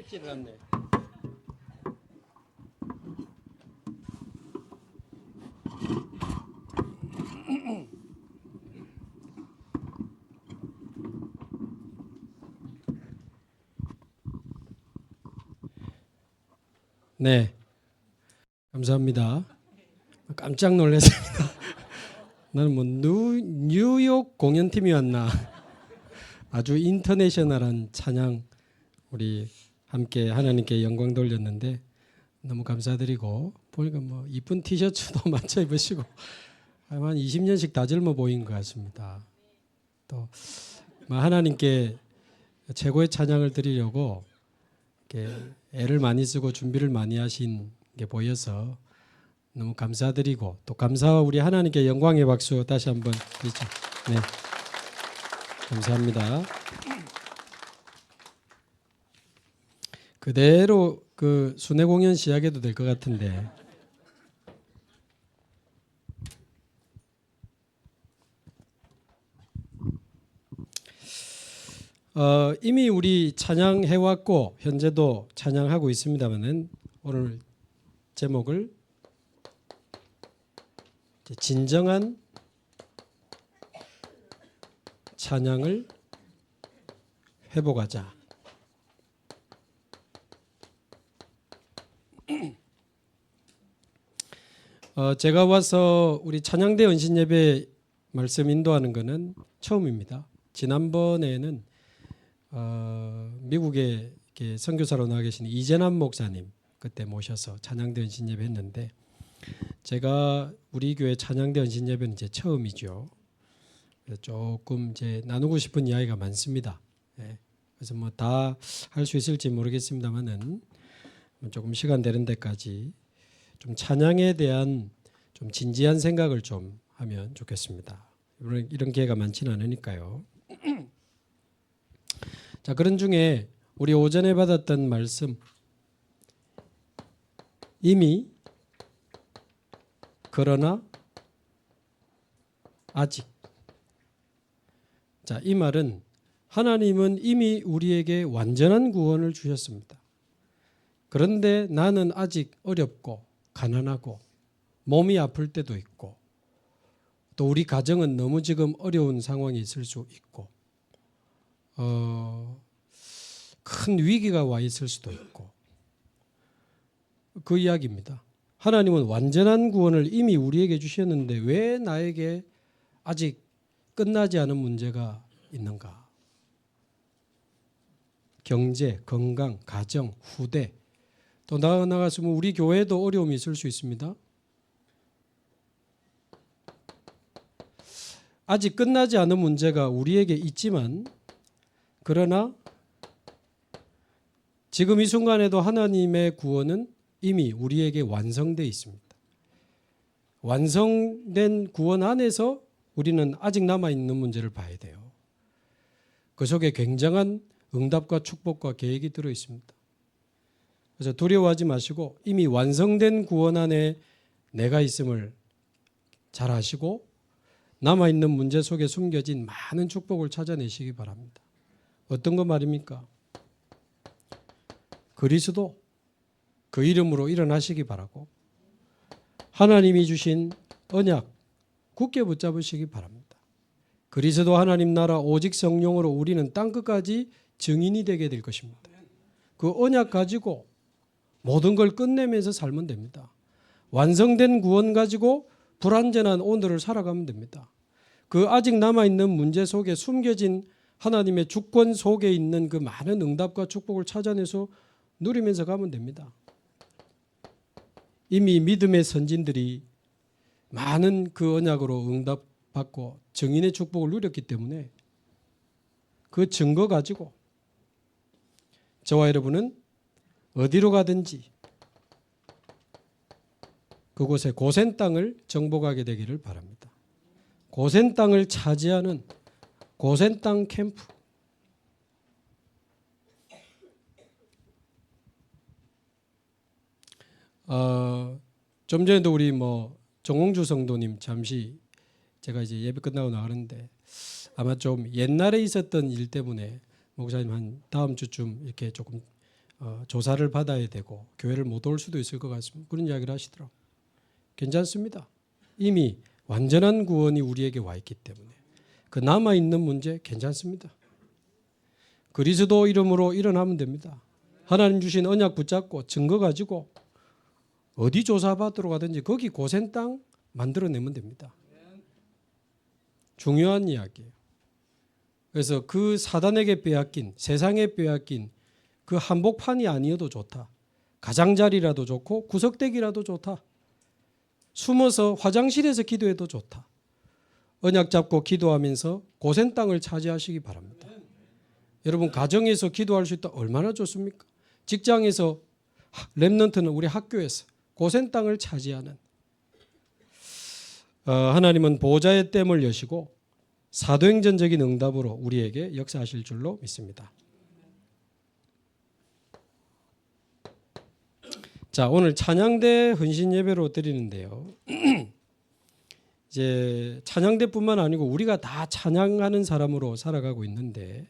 켜지를 않네. 네, 감사합니다. 깜짝 놀랐습니다. 나는 뭐 뉴욕 공연팀이 왔나. 아주 인터내셔널한 찬양 우리 함께 하나님께 영광 돌렸는데 너무 감사드리고, 보니까 뭐 이쁜 티셔츠도 맞춰 입으시고 한 20년씩 다 젊어 보인 것 같습니다. 또 하나님께 최고의 찬양을 드리려고 이렇게 애를 많이 쓰고 준비를 많이 하신 게 보여서 너무 감사드리고, 또 감사와 우리 하나님께 영광의 박수 다시 한번 드리죠. 네, 감사합니다. 그대로 그 순회 공연 시작해도 될 것 같은데. 이미 우리 찬양해왔고 현재도 찬양하고 있습니다만은 오늘 제목을 진정한 찬양을 회복하자. 제가 와서 우리 찬양대 은신예배 말씀 인도하는 것은 처음입니다. 지난번에는 미국에 선교사로 나와 계신 이재남 목사님 그때 모셔서 찬양대 은신예배 했는데, 제가 우리 교회 찬양대 은신예배는 이제 처음이죠. 그래서 조금 이제 나누고 싶은 이야기가 많습니다. 그래서 뭐 다 할 수 있을지 모르겠습니다만은 조금 시간 되는 데까지 좀 찬양에 대한 좀 진지한 생각을 좀 하면 좋겠습니다. 이런 기회가 많지는 않으니까요. 자, 그런 중에 우리 오전에 받았던 말씀, 이미 그러나 아직. 자, 이 말은 하나님은 이미 우리에게 완전한 구원을 주셨습니다. 그런데 나는 아직 어렵고 가난하고 몸이 아플 때도 있고, 또 우리 가정은 너무 지금 어려운 상황이 있을 수 있고, 큰 위기가 와 있을 수도 있고, 그 이야기입니다. 하나님은 완전한 구원을 이미 우리에게 주셨는데 왜 나에게 아직 끝나지 않은 문제가 있는가? 경제, 건강, 가정, 후대, 또 나아가서면 우리 교회도 어려움이 있을 수 있습니다. 아직 끝나지 않은 문제가 우리에게 있지만, 그러나 지금 이 순간에도 하나님의 구원은 이미 우리에게 완성되어 있습니다. 완성된 구원 안에서 우리는 아직 남아있는 문제를 봐야 돼요. 그 속에 굉장한 응답과 축복과 계획이 들어 있습니다. 그래서 두려워하지 마시고 이미 완성된 구원 안에 내가 있음을 잘 아시고 남아있는 문제 속에 숨겨진 많은 축복을 찾아내시기 바랍니다. 어떤 거 말입니까? 그리스도, 그 이름으로 일어나시기 바라고, 하나님이 주신 언약 굳게 붙잡으시기 바랍니다. 그리스도 하나님 나라 오직 성령으로 우리는 땅끝까지 증인이 되게 될 것입니다. 그 언약 가지고 모든 걸 끝내면서 살면 됩니다. 완성된 구원 가지고 불완전한 오늘을 살아가면 됩니다. 그 아직 남아있는 문제 속에 숨겨진 하나님의 주권 속에 있는 그 많은 응답과 축복을 찾아내서 누리면서 가면 됩니다. 이미 믿음의 선진들이 많은 그 언약으로 응답받고 증인의 축복을 누렸기 때문에 그 증거 가지고 저와 여러분은 어디로 가든지 그곳에 고센 땅을 정복하게 되기를 바랍니다. 고센 땅을 차지하는 고센 땅 캠프. 좀 전에도 우리 정홍주 성도님 잠시 제가 이제 예배 끝나고 나가는데 아마 좀 옛날에 있었던 일 때문에 목사님 한 다음 주쯤 이렇게 조금 조사를 받아야 되고 교회를 못 올 수도 있을 것 같습니다. 그런 이야기를 하시더라고요. 괜찮습니다. 이미 완전한 구원이 우리에게 와 있기 때문에 그 남아있는 문제 괜찮습니다. 그리스도 이름으로 일어나면 됩니다. 하나님 주신 언약 붙잡고 증거 가지고 어디 조사받으러 가든지 거기 고센 땅 만들어내면 됩니다. 중요한 이야기예요. 그래서 그 사단에게 빼앗긴, 세상에 빼앗긴 그 한복판이 아니어도 좋다. 가장자리라도 좋고 구석대기라도 좋다. 숨어서 화장실에서 기도해도 좋다. 언약 잡고 기도하면서 고센 땅을 차지하시기 바랍니다. 여러분 가정에서 기도할 수 있다 얼마나 좋습니까? 직장에서 렘넌트는 우리 학교에서 고센 땅을 차지하는 하나님은 보좌의 댐을 여시고 사도행전적인 응답으로 우리에게 역사하실 줄로 믿습니다. 자, 오늘 찬양대 헌신 예배로 드리는데요. 이제 찬양대뿐만 아니고 우리가 다 찬양하는 사람으로 살아가고 있는데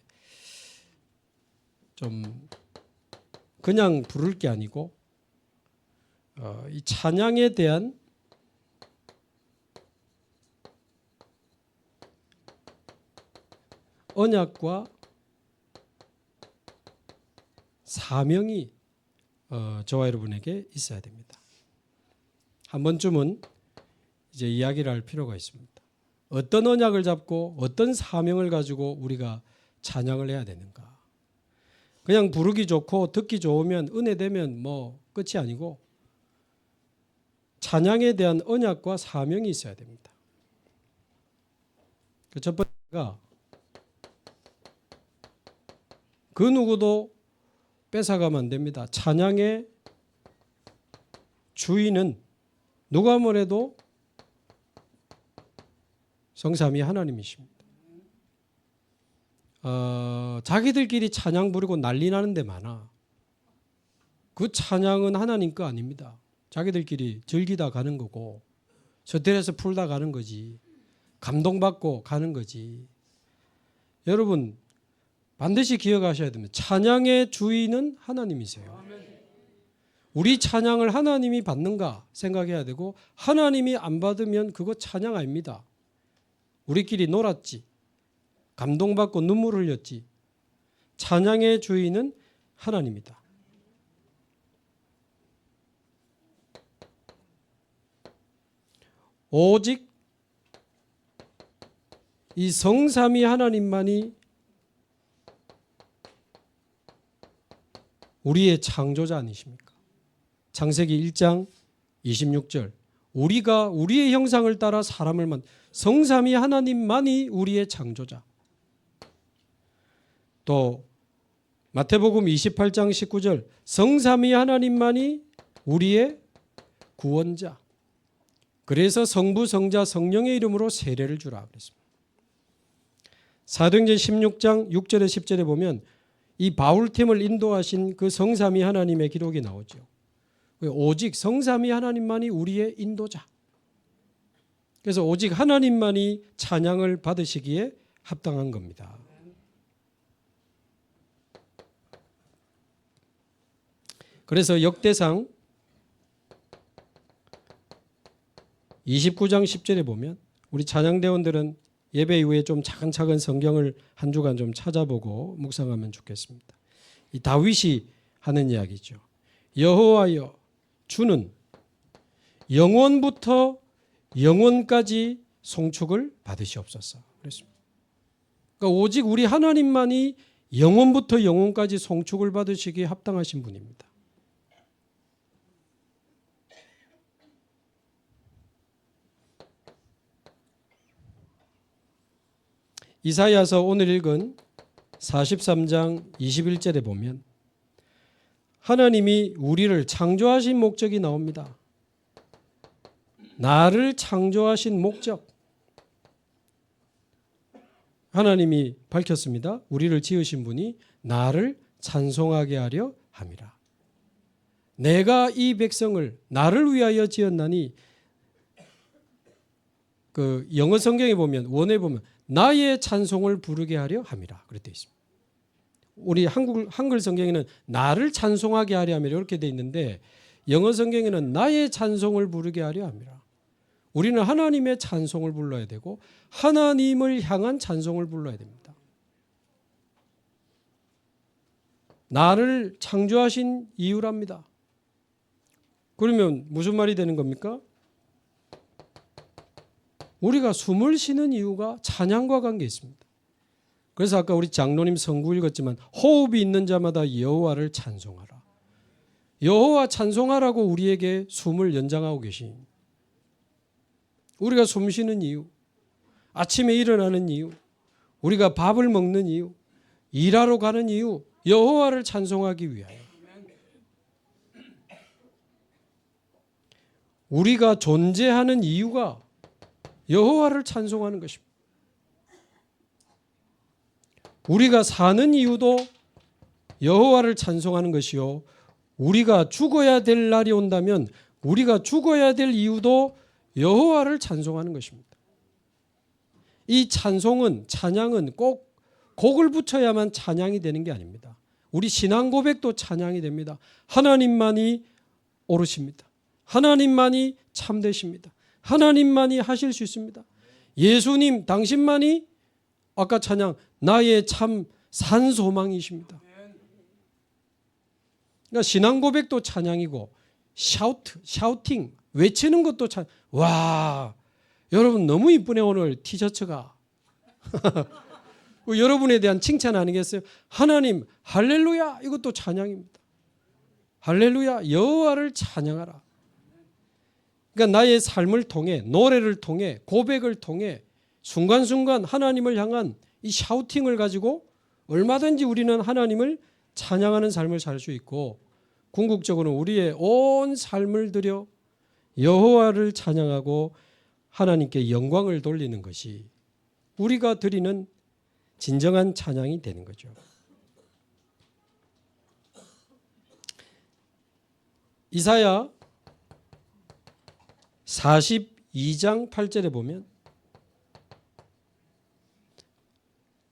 좀 그냥 부를 게 아니고 이 찬양에 대한 언약과 사명이 저와 여러분에게 있어야 됩니다. 한 번쯤은 이제 이야기를 할 필요가 있습니다. 어떤 언약을 잡고 어떤 사명을 가지고 우리가 찬양을 해야 되는가? 그냥 부르기 좋고 듣기 좋으면 은혜 되면 뭐 끝이 아니고 찬양에 대한 언약과 사명이 있어야 됩니다. 첫 번째가 그 누구도 뺏어가면 안 됩니다. 찬양의 주인은 누가 뭐래도 성삼위 하나님이십니다. 자기들끼리 찬양 부르고 난리 나는 데 많아. 그 찬양은 하나님 거 아닙니다. 자기들끼리 즐기다 가는 거고 스트레스 풀다 가는 거지. 감동받고 가는 거지. 여러분 반드시 기억하셔야 됩니다. 찬양의 주인은 하나님이세요. 우리 찬양을 하나님이 받는가 생각해야 되고 하나님이 안 받으면 그거 찬양 아닙니다. 우리끼리 놀았지. 감동받고 눈물 흘렸지. 찬양의 주인은 하나님이다. 오직 이 성삼위 하나님만이 우리의 창조자 아니십니까? 창세기 1장 26절 우리가 우리의 형상을 따라 사람을 성삼위 하나님만이 우리의 창조자. 또 마태복음 28장 19절 성삼위 하나님만이 우리의 구원자. 그래서 성부 성자 성령의 이름으로 세례를 주라 그랬습니다. 사도행전 16장 6절에 10절에 보면 이 바울팀을 인도하신 그 성삼위 하나님의 기록이 나오죠. 오직 성삼위 하나님만이 우리의 인도자. 그래서 오직 하나님만이 찬양을 받으시기에 합당한 겁니다. 그래서 역대상 29장 10절에 보면 우리 찬양대원들은 예배 이후에 좀 차근차근 성경을 한 주간 좀 찾아보고 묵상하면 좋겠습니다. 이 다윗이 하는 이야기죠. 여호와여 주는 영원부터 영원까지 송축을 받으시옵소서. 그랬습니다. 그러니까 오직 우리 하나님만이 영원부터 영원까지 송축을 받으시기에 합당하신 분입니다. 이사야서 오늘 읽은 43장 21절에 보면 하나님이 우리를 창조하신 목적이 나옵니다. 나를 창조하신 목적. 하나님이 밝혔습니다. 우리를 지으신 분이 나를 찬송하게 하려 함이라. 내가 이 백성을 나를 위하여 지었나니 그 영어 성경에 보면 원에 보면 나의 찬송을 부르게 하려 함이라 그렇게 되어 있습니다. 우리 한글 성경에는 나를 찬송하게 하려 함이라 이렇게 돼 있는데 영어 성경에는 나의 찬송을 부르게 하려 함이라. 우리는 하나님의 찬송을 불러야 되고 하나님을 향한 찬송을 불러야 됩니다. 나를 창조하신 이유랍니다. 그러면 무슨 말이 되는 겁니까? 우리가 숨을 쉬는 이유가 찬양과 관계 있습니다. 그래서 아까 우리 장로님 성구 읽었지만 호흡이 있는 자마다 여호와를 찬송하라. 여호와 찬송하라고 우리에게 숨을 연장하고 계신, 우리가 숨 쉬는 이유, 아침에 일어나는 이유, 우리가 밥을 먹는 이유, 일하러 가는 이유, 여호와를 찬송하기 위하여. 우리가 존재하는 이유가 여호와를 찬송하는 것입니다. 우리가 사는 이유도 여호와를 찬송하는 것이요, 우리가 죽어야 될 날이 온다면 우리가 죽어야 될 이유도 여호와를 찬송하는 것입니다. 이 찬송은, 찬양은 꼭 곡을 붙여야만 찬양이 되는 게 아닙니다. 우리 신앙 고백도 찬양이 됩니다. 하나님만이 옳으십니다. 하나님만이 참되십니다. 하나님만이 하실 수 있습니다. 예수님 당신만이, 아까 찬양, 나의 참 산 소망이십니다. 그러니까 신앙 고백도 찬양이고 샤우팅, 외치는 것도 찬양. 와, 여러분 너무 이쁘네 오늘 티셔츠가. 여러분에 대한 칭찬 아니겠어요? 하나님 할렐루야, 이것도 찬양입니다. 할렐루야, 여호와를 찬양하라. 그러니까 나의 삶을 통해, 노래를 통해, 고백을 통해 순간순간 하나님을 향한 이 샤우팅을 가지고 얼마든지 우리는 하나님을 찬양하는 삶을 살 수 있고, 궁극적으로는 우리의 온 삶을 들여 여호와를 찬양하고 하나님께 영광을 돌리는 것이 우리가 드리는 진정한 찬양이 되는 거죠. 이사야 42장 8절에 보면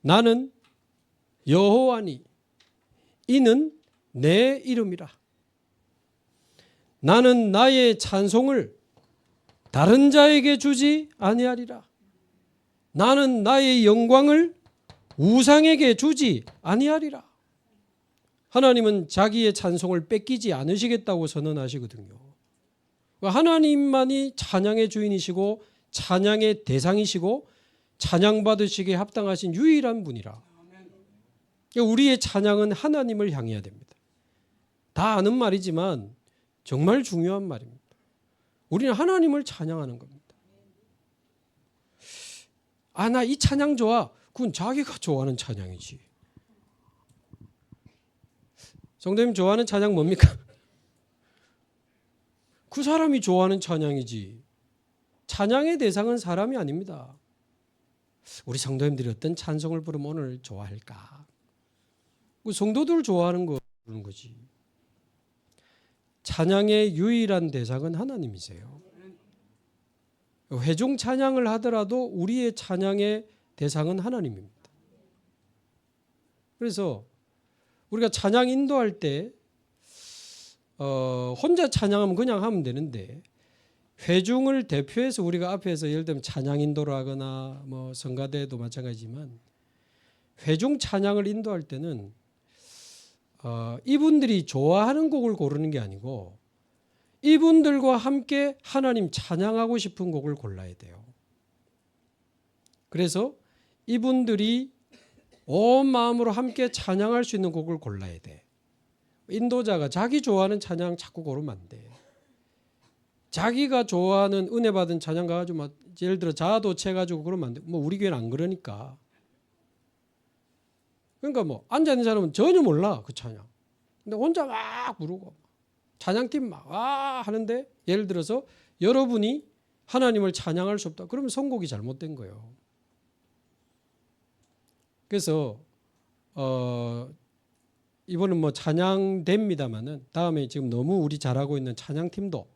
나는 여호와니 이는 내 이름이라. 나는 나의 찬송을 다른 자에게 주지 아니하리라. 나는 나의 영광을 우상에게 주지 아니하리라. 하나님은 자기의 찬송을 뺏기지 않으시겠다고 선언하시거든요. 하나님만이 찬양의 주인이시고 찬양의 대상이시고 찬양받으시기에 합당하신 유일한 분이라. 우리의 찬양은 하나님을 향해야 됩니다. 다 아는 말이지만 정말 중요한 말입니다. 우리는 하나님을 찬양하는 겁니다. 아, 나 이 찬양 좋아. 그건 자기가 좋아하는 찬양이지. 성도님 좋아하는 찬양 뭡니까? 그 사람이 좋아하는 찬양이지. 찬양의 대상은 사람이 아닙니다. 우리 성도님들이 어떤 찬송을 부르면 오늘 좋아할까? 성도들 좋아하는 거 부르는 거지. 찬양의 유일한 대상은 하나님이세요. 회중 찬양을 하더라도 우리의 찬양의 대상은 하나님입니다. 그래서 우리가 찬양 인도할 때 혼자 찬양하면 그냥 하면 되는데, 회중을 대표해서 우리가 앞에서 예를 들면 찬양 인도를 하거나 뭐 성가대도 마찬가지지만 회중 찬양을 인도할 때는 이분들이 좋아하는 곡을 고르는 게 아니고 이분들과 함께 하나님 찬양하고 싶은 곡을 골라야 돼요. 그래서 이분들이 온 마음으로 함께 찬양할 수 있는 곡을 골라야 돼. 인도자가 자기 좋아하는 찬양 자꾸 고르면 안 돼. 자기가 좋아하는 은혜 받은 찬양 가지고 막 예를 들어 자아도 채가지고 그러면 안 돼. 뭐 우리 교회는 안 그러니까. 그러니까 뭐 앉아 있는 사람은 전혀 몰라 그 찬양. 근데 혼자 막 부르고 찬양팀 막 하는데, 예를 들어서 여러분이 하나님을 찬양할 수 없다. 그러면 선곡이 잘못된 거예요. 그래서 이번은 뭐 찬양됩니다만은 다음에 지금 너무 우리 잘하고 있는 찬양팀도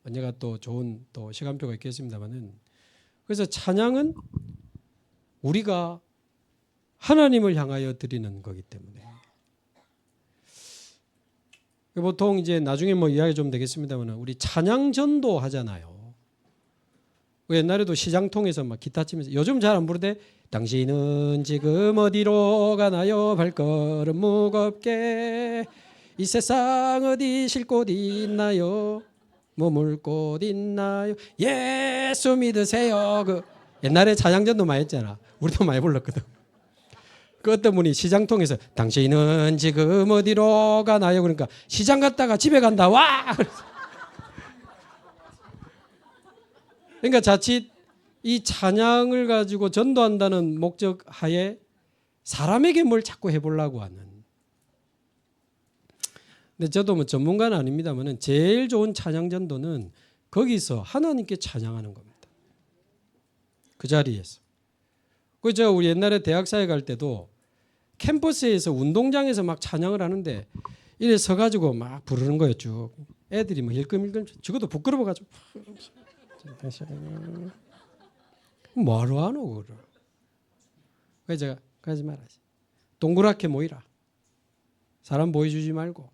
언제가 또 좋은 또 시간표가 있겠습니다만은, 그래서 찬양은 우리가 하나님을 향하여 드리는 거기 때문에 보통 이제 나중에 뭐 이야기 좀 되겠습니다만 우리 찬양 전도 하잖아요. 옛날에도 시장통에서 막 기타 치면서 요즘 잘 안 부르대. 당신은 지금 어디로 가나요? 발걸음 무겁게 이 세상 어디 쉴 곳 있나요? 머물 곳 있나요? 예수 믿으세요. 그 옛날에 찬양전도 많이 했잖아. 우리도 많이 불렀거든. 그 어떤 분이 시장통에서 당신은 지금 어디로 가나요? 그러니까 시장 갔다가 집에 간다. 와! 그러니까 자칫 이 찬양을 가지고 전도한다는 목적 하에 사람에게 뭘 자꾸 해보려고 하는. 근데 저도 뭐 전문가는 아닙니다만은 제일 좋은 찬양 전도는 거기서 하나님께 찬양하는 겁니다. 그 자리에서. 그저 우리 옛날에 대학사에 갈 때도 캠퍼스에서 운동장에서 막 찬양을 하는데 이래 서가지고 막 부르는 거예요. 쭉 애들이 뭐 일끔일끔 적어도 부끄러워가지고 뭐하러 하노 그걸. 그래서 제가 가지 말아야지. 동그랗게 모이라. 사람 보여주지 말고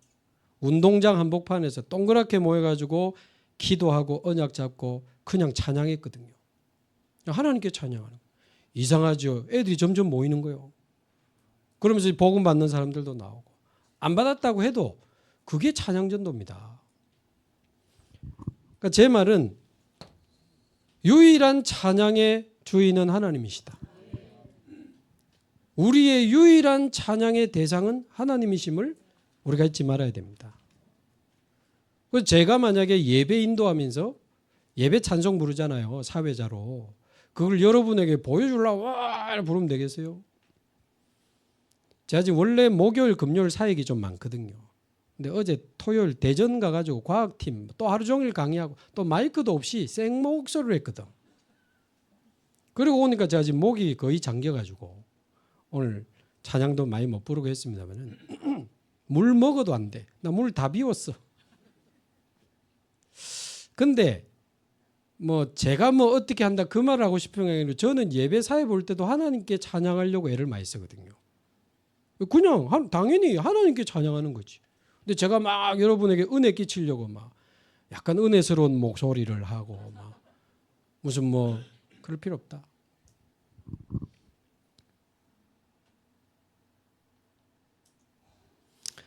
운동장 한복판에서 동그랗게 모여가지고 기도하고 언약 잡고 그냥 찬양했거든요. 하나님께 찬양하는 거예요. 이상하죠. 애들이 점점 모이는 거예요. 그러면서 복음 받는 사람들도 나오고 안 받았다고 해도 그게 찬양전도입니다. 그러니까 제 말은 유일한 찬양의 주인은 하나님이시다. 우리의 유일한 찬양의 대상은 하나님이심을 우리가 잊지 말아야 됩니다. 그래서 제가 만약에 예배 인도하면서 예배 찬송 부르잖아요. 사회자로. 그걸 여러분에게 보여주려고 와 부르면 되겠어요? 제가 지금 원래 목요일 금요일 사역이 좀 많거든요. 근데 어제 토요일 대전 가가지고 과학팀 또 하루 종일 강의하고 또 마이크도 없이 생목소리로 했거든. 그리고 오니까 제가 지금 목이 거의 잠겨가지고 오늘 찬양도 많이 못 부르고 했습니다만은 물 먹어도 안 돼. 나 물 다 비웠어. 근데 뭐 제가 뭐 어떻게 한다 그 말을 하고 싶은 게 아니라 저는 예배 사회 볼 때도 하나님께 찬양하려고 애를 많이 쓰거든요. 그냥 당연히 하나님께 찬양하는 거지. 근데 제가 막 여러분에게 은혜 끼치려고 막 약간 은혜스러운 목소리를 하고 막 무슨 뭐 그럴 필요 없다.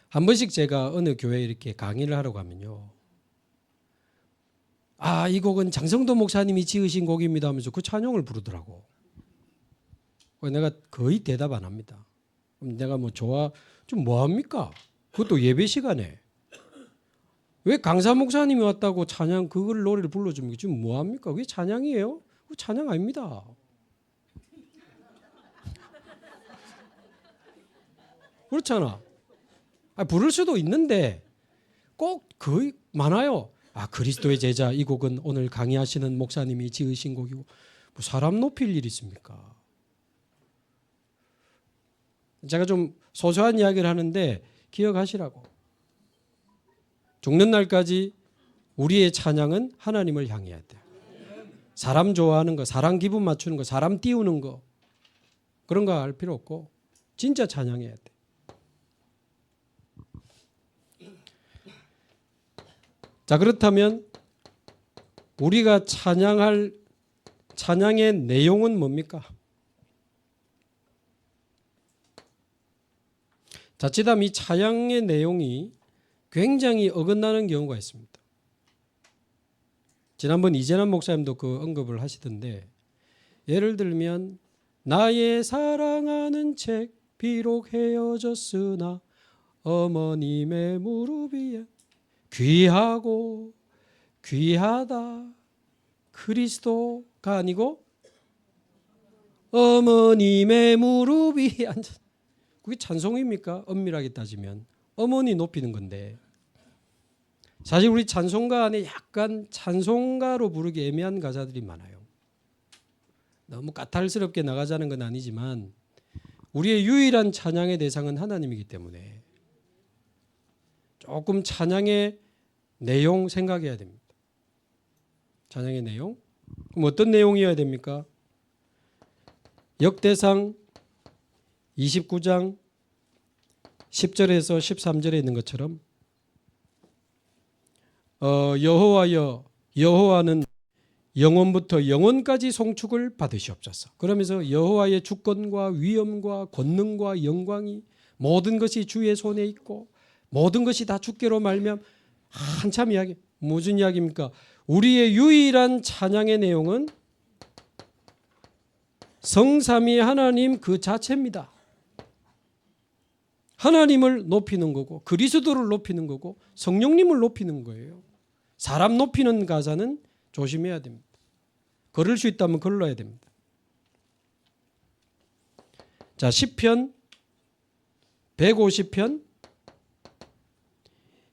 한 번씩 제가 어느 교회에 이렇게 강의를 하러 가면요. 아, 이 곡은 장성도 목사님이 지으신 곡입니다 하면서 그 찬양을 부르더라고. 내가 거의 대답 안 합니다. 내가 뭐 좋아 좀 뭐합니까? 그것도 예배 시간에 왜 강사 목사님이 왔다고 찬양 그걸 노래를 불러줍니까? 지금 뭐합니까? 그게 찬양이에요? 그 찬양 아닙니다. 그렇잖아. 부를 수도 있는데 꼭 거의 많아요. 아, 그리스도의 제자 이 곡은 오늘 강의하시는 목사님이 지으신 곡이고 뭐 사람 높일 일이 있습니까? 제가 좀 소소한 이야기를 하는데 기억하시라고. 죽는 날까지 우리의 찬양은 하나님을 향해야 돼. 사람 좋아하는 거, 사람 기분 맞추는 거, 사람 띄우는 거 그런 거 할 필요 없고 진짜 찬양해야 돼. 자, 그렇다면 우리가 찬양할 찬양의 내용은 뭡니까? 자칫하면 이 찬양의 내용이 굉장히 어긋나는 경우가 있습니다. 지난번 이재남 목사님도 그 언급을 하시던데 예를 들면 나의 사랑하는 책 비록 헤어졌으나 어머님의 무릎 위에 귀하고 귀하다 그리스도가 아니고 어머님의 무릎 위에 앉아. 그게 찬송입니까? 엄밀하게 따지면 어머니 높이는 건데 사실 우리 찬송가 안에 약간 찬송가로 부르기 애매한 가사들이 많아요. 너무 까탈스럽게 나가자는 건 아니지만 우리의 유일한 찬양의 대상은 하나님이기 때문에 조금 찬양의 내용 생각해야 됩니다. 찬양의 내용? 그럼 어떤 내용이어야 됩니까? 역대상 29장 10절에서 13절에 있는 것처럼 여호와여 여호와는 영원부터 영원까지 송축을 받으시옵소서. 그러면서 여호와의 주권과 위엄과 권능과 영광이 모든 것이 주의 손에 있고 모든 것이 다 주께로 말미암 한참 이야기. 무슨 이야기입니까? 우리의 유일한 찬양의 내용은 성삼위 하나님 그 자체입니다. 하나님을 높이는 거고 그리스도를 높이는 거고 성령님을 높이는 거예요. 사람 높이는 가사는 조심해야 됩니다. 걸을 수 있다면 걸러야 됩니다. 자, 시편 150편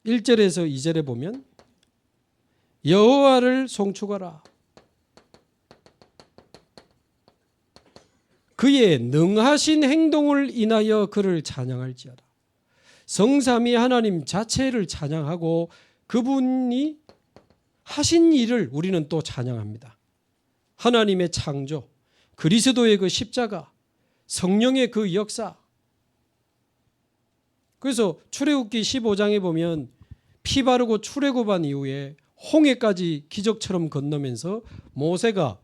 1절에서 2절에 보면 여호와를 송축하라. 그의 능하신 행동을 인하여 그를 찬양할지어다. 성삼위 하나님 자체를 찬양하고 그분이 하신 일을 우리는 또 찬양합니다. 하나님의 창조, 그리스도의 그 십자가, 성령의 그 역사. 그래서 출애굽기 15장에 보면 피 바르고 출애굽한 이후에 홍해까지 기적처럼 건너면서 모세가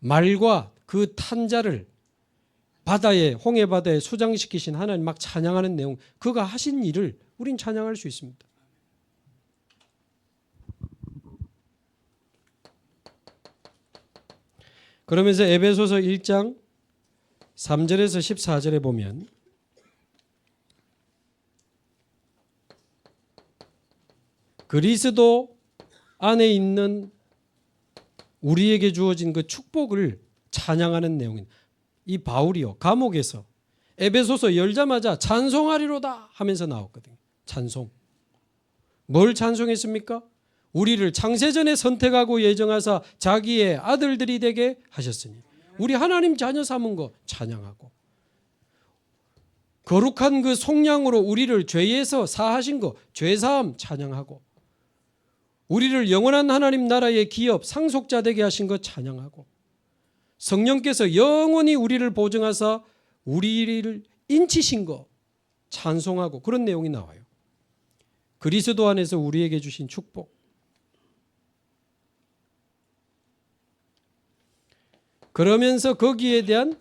말과 그 탄자를 홍해 바다에 수장시키신 하나님 막 찬양하는 내용, 그가 하신 일을 우린 찬양할 수 있습니다. 그러면서 에베소서 1장 3절에서 14절에 보면 그리스도 안에 있는 우리에게 주어진 그 축복을 찬양하는 내용입니다. 이 바울이요 감옥에서 에베소서 열자마자 찬송하리로다 하면서 나왔거든요. 찬송. 뭘 찬송했습니까? 우리를 창세전에 선택하고 예정하사 자기의 아들들이 되게 하셨으니 우리 하나님 자녀 삼은 거 찬양하고 거룩한 그 속량으로 우리를 죄에서 사하신 거 죄사함 찬양하고 우리를 영원한 하나님 나라의 기업 상속자 되게 하신 것 찬양하고 성령께서 영원히 우리를 보증하사 우리를 인치신 거 찬송하고 그런 내용이 나와요. 그리스도 안에서 우리에게 주신 축복. 그러면서 거기에 대한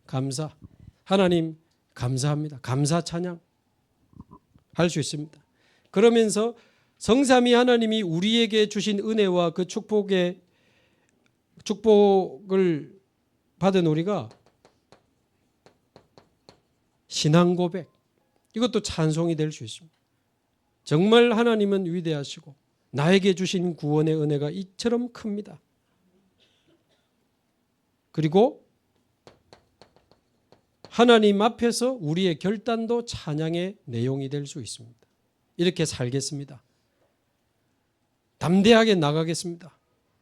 감사. 하나님 감사합니다. 감사 찬양 할 수 있습니다. 그러면서 성삼위 하나님이 우리에게 주신 은혜와 그 축복을 받은 우리가 신앙 고백, 이것도 찬송이 될 수 있습니다. 정말 하나님은 위대하시고 나에게 주신 구원의 은혜가 이처럼 큽니다. 그리고 하나님 앞에서 우리의 결단도 찬양의 내용이 될 수 있습니다. 이렇게 살겠습니다. 담대하게 나가겠습니다.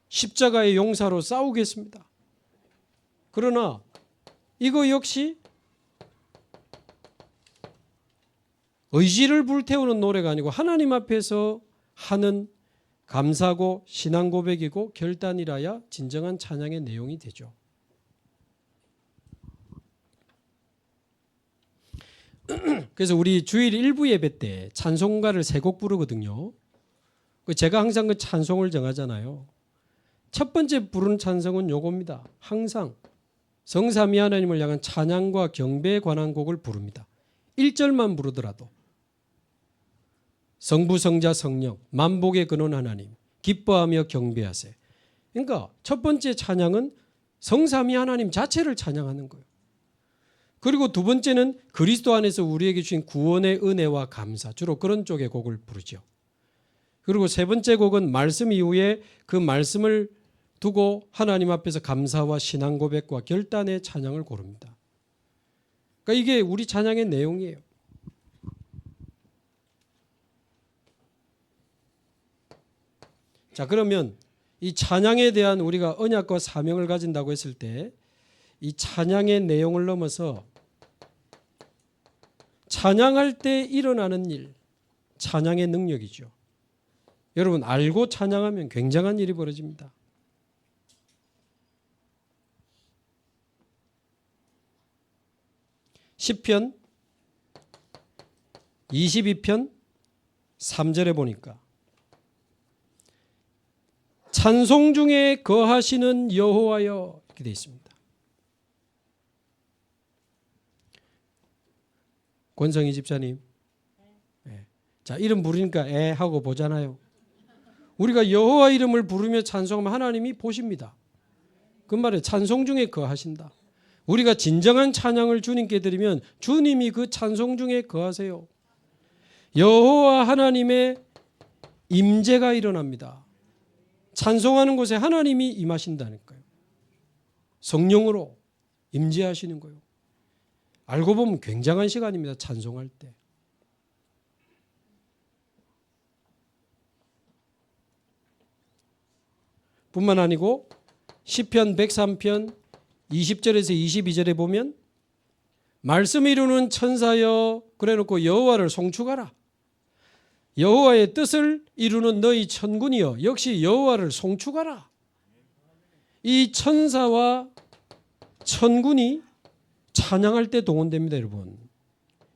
십자가의 용사로 싸우겠습니다. 그러나 이거 역시 의지를 불태우는 노래가 아니고 하나님 앞에서 하는 감사고 신앙 고백이고 결단이라야 진정한 찬양의 내용이 되죠. 그래서 우리 주일 일부 예배 때 찬송가를 세 곡 부르거든요. 제가 항상 그 찬송을 정하잖아요. 첫 번째 부르는 찬송은 요겁니다. 항상 성삼위 하나님을 향한 찬양과 경배에 관한 곡을 부릅니다. 1절만 부르더라도 성부 성자 성령 만복의 근원 하나님 기뻐하며 경배하세. 그러니까 첫 번째 찬양은 성삼위 하나님 자체를 찬양하는 거예요. 그리고 두 번째는 그리스도 안에서 우리에게 주신 구원의 은혜와 감사, 주로 그런 쪽의 곡을 부르죠. 그리고 세 번째 곡은 말씀 이후에 그 말씀을 두고 하나님 앞에서 감사와 신앙 고백과 결단의 찬양을 고릅니다. 그러니까 이게 우리 찬양의 내용이에요. 자, 그러면 이 찬양에 대한 우리가 언약과 사명을 가진다고 했을 때 이 찬양의 내용을 넘어서 찬양할 때 일어나는 일, 찬양의 능력이죠. 여러분 알고 찬양하면 굉장한 일이 벌어집니다. 시편 22편 3절에 보니까 찬송 중에 거하시는 여호와여, 이렇게 되어 있습니다. 권성희 집사님, 자, 이름 부르니까 하고 보잖아요. 우리가 여호와 이름을 부르며 찬송하면 하나님이 보십니다. 그 말에 찬송 중에 거하신다. 우리가 진정한 찬양을 주님께 드리면 주님이 그 찬송 중에 거하세요. 여호와 하나님의 임재가 일어납니다. 찬송하는 곳에 하나님이 임하신다니까요. 성령으로 임재하시는 거예요. 알고 보면 굉장한 시간입니다. 찬송할 때. 뿐만 아니고 시편 103편 20절에서 22절에 보면 말씀 이루는 천사여 그래놓고 여호와를 송축하라. 여호와의 뜻을 이루는 너희 천군이여 역시 여호와를 송축하라. 이 천사와 천군이 찬양할 때 동원됩니다. 여러분,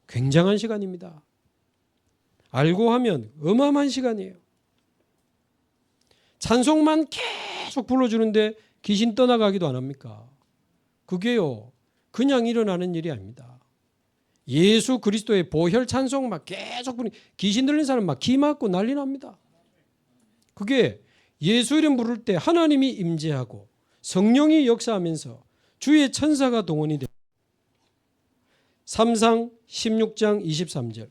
굉장한 시간입니다. 알고 하면 어마어마한 시간이에요. 찬송만 계속 불러주는데 귀신 떠나가기도 안 합니까? 그게요 그냥 일어나는 일이 아닙니다. 예수 그리스도의 보혈 찬송 막 계속 부르니 귀신 들린 사람 막 기 맞고 난리 납니다. 그게 예수 이름 부를 때 하나님이 임재하고 성령이 역사하면서 주의 천사가 동원이 됩니다. 3상 16장 23절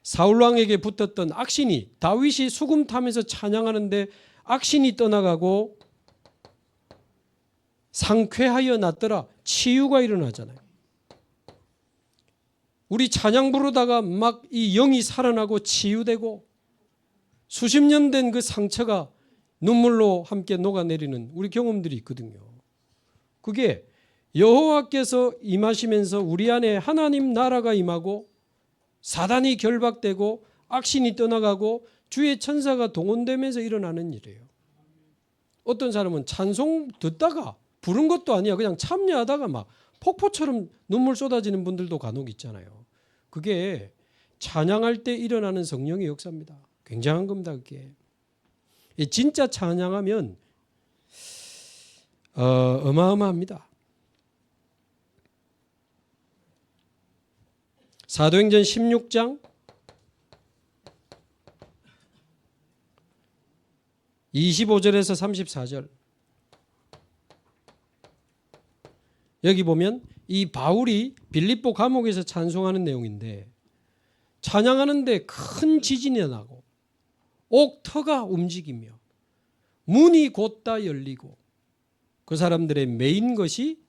사울왕에게 붙었던 악신이 다윗이 수금 타면서 찬양하는데 악신이 떠나가고 상쾌하여 났더라. 치유가 일어나잖아요. 우리 찬양 부르다가 막 이 영이 살아나고 치유되고 수십 년 된 그 상처가 눈물로 함께 녹아내리는 우리 경험들이 있거든요. 그게 여호와께서 임하시면서 우리 안에 하나님 나라가 임하고 사단이 결박되고 악신이 떠나가고 주의 천사가 동원되면서 일어나는 일이에요. 어떤 사람은 찬송 듣다가 부른 것도 아니야. 그냥 참여하다가 막 폭포처럼 눈물 쏟아지는 분들도 간혹 있잖아요. 그게 찬양할 때 일어나는 성령의 역사입니다. 굉장한 겁니다. 그게. 진짜 찬양하면 어마어마합니다. 사도행전 16장 25절에서 34절 여기 보면 이 바울이 빌립보 감옥에서 찬송하는 내용인데 찬양하는데 큰 지진이 나고 옥터가 움직이며 문이 곧다 열리고 그 사람들의 메인 것이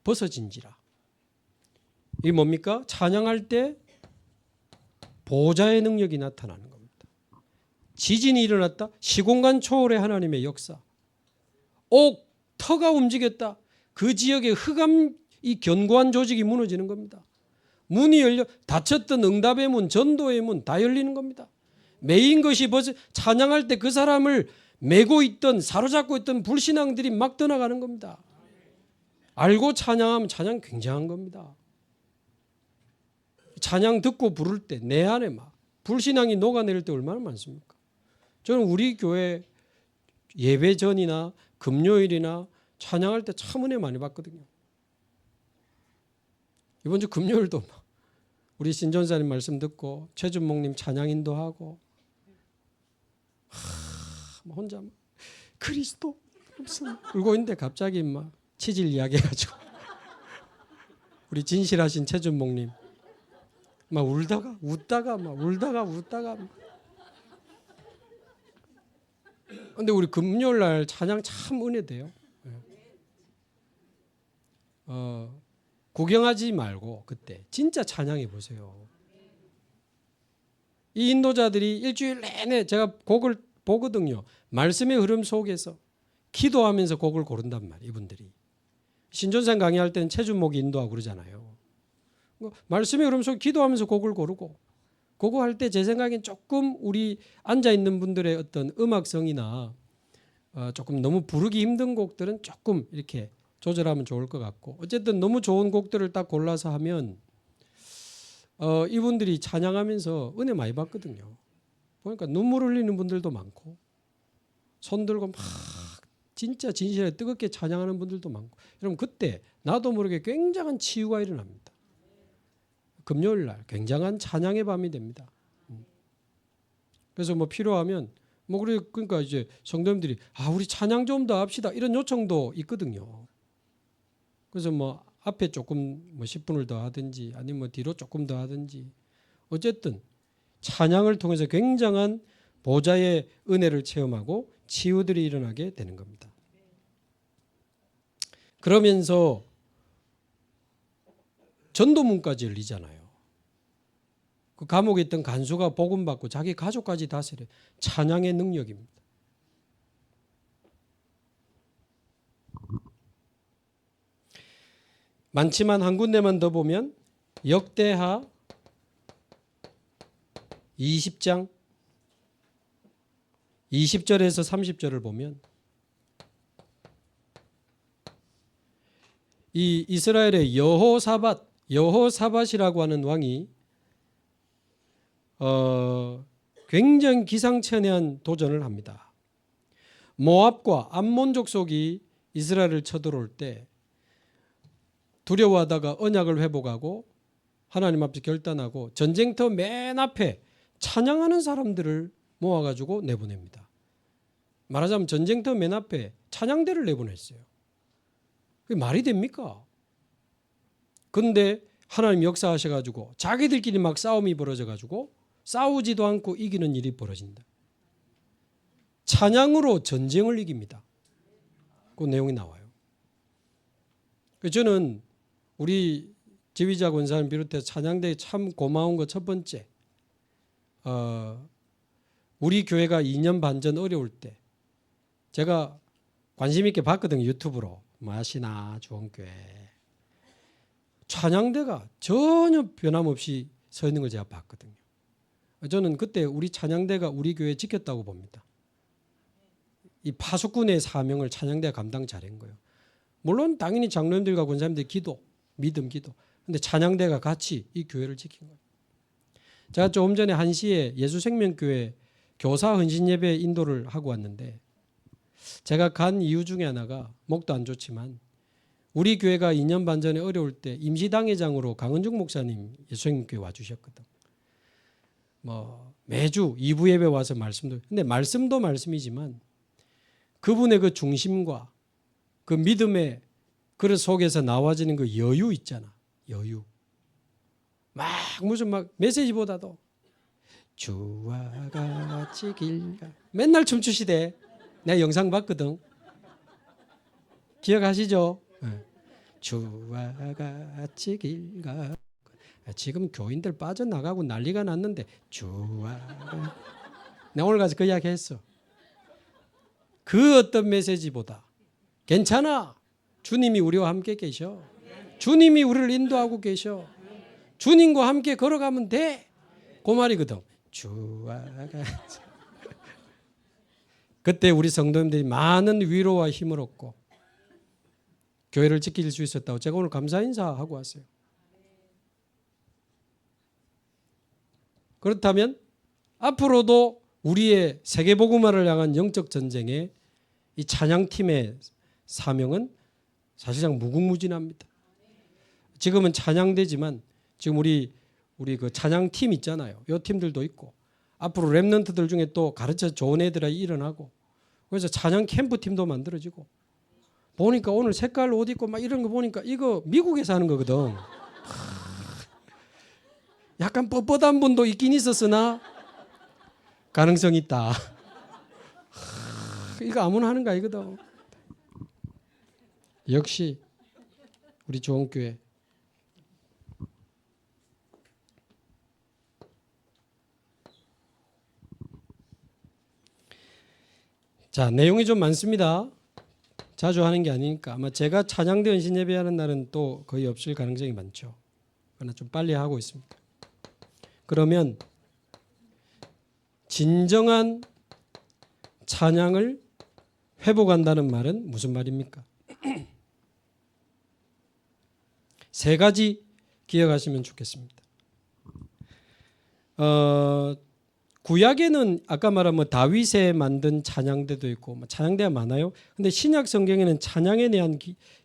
벗어진지라. 이게 뭡니까? 찬양할 때 보좌의 능력이 나타나는 겁니다. 지진이 일어났다. 시공간 초월의 하나님의 역사. 옥터가 움직였다. 그 지역의 흑암 이 견고한 조직이 무너지는 겁니다. 문이 열려 닫혔던 응답의 문, 전도의 문 다 열리는 겁니다. 메인 것이 벗어 찬양할 때 그 사람을 메고 있던 사로잡고 있던 불신앙들이 막 떠나가는 겁니다. 알고 찬양하면 찬양 굉장한 겁니다. 찬양 듣고 부를 때 내 안에 막 불신앙이 녹아내릴 때 얼마나 많습니까? 저는 우리 교회 예배 전이나 금요일이나 찬양할 때 참 은혜 많이 받거든요. 이번 주 금요일도 우리 신전사님 말씀 듣고 최준목님 찬양 인도하고 혼자 그리스도 울고 있는데 갑자기 막 치질 이야기해가지고 우리 진실하신 최준목님 막 울다가 웃다가 막 울다가 웃다가 근데 우리 금요일 날 찬양 참 은혜돼요. 구경하지 말고 그때 진짜 찬양해 보세요. 이 인도자들이 일주일 내내 제가 곡을 보거든요. 말씀의 흐름 속에서 기도하면서 곡을 고른단 말이에요. 이분들이. 신존산 강의할 때는 최준목이 인도하고 그러잖아요. 말씀의 흐름 속에 기도하면서 곡을 고르고 그거 할 때 제 생각엔 조금 우리 앉아있는 분들의 어떤 음악성이나 조금 너무 부르기 힘든 곡들은 조금 이렇게 조절하면 좋을 것 같고 어쨌든 너무 좋은 곡들을 딱 골라서 하면 이분들이 찬양하면서 은혜 많이 받거든요. 보니까 눈물 흘리는 분들도 많고 손 들고 막 진짜 진실에 뜨겁게 찬양하는 분들도 많고 여러분 그때 나도 모르게 굉장한 치유가 일어납니다. 금요일 날 굉장한 찬양의 밤이 됩니다. 그래서 뭐 필요하면 뭐 그러니까 이제 성도님들이 우리 찬양 좀 더 합시다 이런 요청도 있거든요. 그래서 뭐 앞에 조금 뭐 10분을 더 하든지 아니면 뭐 뒤로 조금 더 하든지 어쨌든 찬양을 통해서 굉장한 보좌의 은혜를 체험하고 치유들이 일어나게 되는 겁니다. 그러면서 전도문까지 열리잖아요. 그 감옥에 있던 간수가 복음받고 자기 가족까지 다스려 찬양의 능력입니다. 많지만 한 군데만 더 보면 역대하 20장 20절에서 30절을 보면 이 이스라엘의 여호사밧이라고 하는 왕이 굉장히 기상천외한 도전을 합니다. 모압과 암몬 족속이 이스라엘을 쳐들어올 때 두려워하다가 언약을 회복하고 하나님 앞에 결단하고 전쟁터 맨 앞에 찬양하는 사람들을 모아가지고 내보냅니다. 말하자면 전쟁터 맨 앞에 찬양대를 내보냈어요. 그게 말이 됩니까? 그런데 하나님 역사하셔가지고 자기들끼리 막 싸움이 벌어져가지고 싸우지도 않고 이기는 일이 벌어진다. 찬양으로 전쟁을 이깁니다. 그 내용이 나와요. 저는 우리 지휘자 권사님 비롯해서 찬양대에 참 고마운 거 첫 번째, 우리 교회가 2년 반 전 어려울 때 제가 관심 있게 봤거든요. 유튜브로. 아시나 주원교회. 찬양대가 전혀 변함없이 서 있는 걸 제가 봤거든요. 저는 그때 우리 찬양대가 우리 교회 지켰다고 봅니다. 이 파수꾼의 사명을 찬양대가 감당 잘한 거예요. 물론 당연히 장로님들과 권사님들 기도, 믿음 기도. 근데 찬양대가 같이 이 교회를 지킨 거예요. 제가 조금 전에 1시에 예수생명교회 교사 헌신 예배 인도를 하고 왔는데 제가 간 이유 중에 하나가 목도 안 좋지만 우리 교회가 2년 반 전에 어려울 때 임시당회장으로 강은중 목사님 예수생명교회 와주셨거든. 뭐 매주 2부 예배 와서 말씀도 근데 말씀도 말씀이지만 그분의 그 중심과 그 믿음의 그릇 속에서 나와지는 그 여유 있잖아. 여유. 막 무슨 막 메시지보다도 주와 같이 길가 맨날 춤추시대. 내가 영상 봤거든. 기억하시죠? 네. 주와 같이 길가 지금 교인들 빠져나가고 난리가 났는데 주와 내가 오늘 가서 그 이야기 했어. 그 어떤 메시지보다 괜찮아. 주님이 우리와 함께 계셔. 주님이 우리를 인도하고 계셔. 주님과 함께 걸어가면 돼. 그 말이거든. 주와 같이. 그때 우리 성도님들이 많은 위로와 힘을 얻고 교회를 지킬 수 있었다고 제가 오늘 감사 인사하고 왔어요. 그렇다면 앞으로도 우리의 세계복음화를 향한 영적 전쟁에 이 찬양팀의 사명은 사실상 무궁무진합니다. 지금은 찬양대지만 지금 우리 그 찬양팀 있잖아요. 이 팀들도 있고 앞으로 랩런트들 중에 또 가르쳐 좋은 애들이 일어나고 그래서 찬양 캠프 팀도 만들어지고 보니까 오늘 색깔 옷 입고 막 이런 거 보니까 이거 미국에서 하는 거거든. 약간 뻣뻣한 분도 있긴 있었으나 가능성이 있다. 이거 아무나 하는 거 아니거든. 역시 우리 조원교회 자 내용이 좀 많습니다. 자주 하는 게 아니니까 아마 제가 찬양대 헌신 예배하는 날은 또 거의 없을 가능성이 많죠. 그러나 좀 빨리 하고 있습니다. 그러면 진정한 찬양을 회복한다는 말은 무슨 말입니까? 세 가지 기억하시면 좋겠습니다. 구약에는 아까 말한 뭐 다윗에 만든 찬양대도 있고 뭐 찬양대가 많아요. 근데 신약 성경에는 찬양에 대한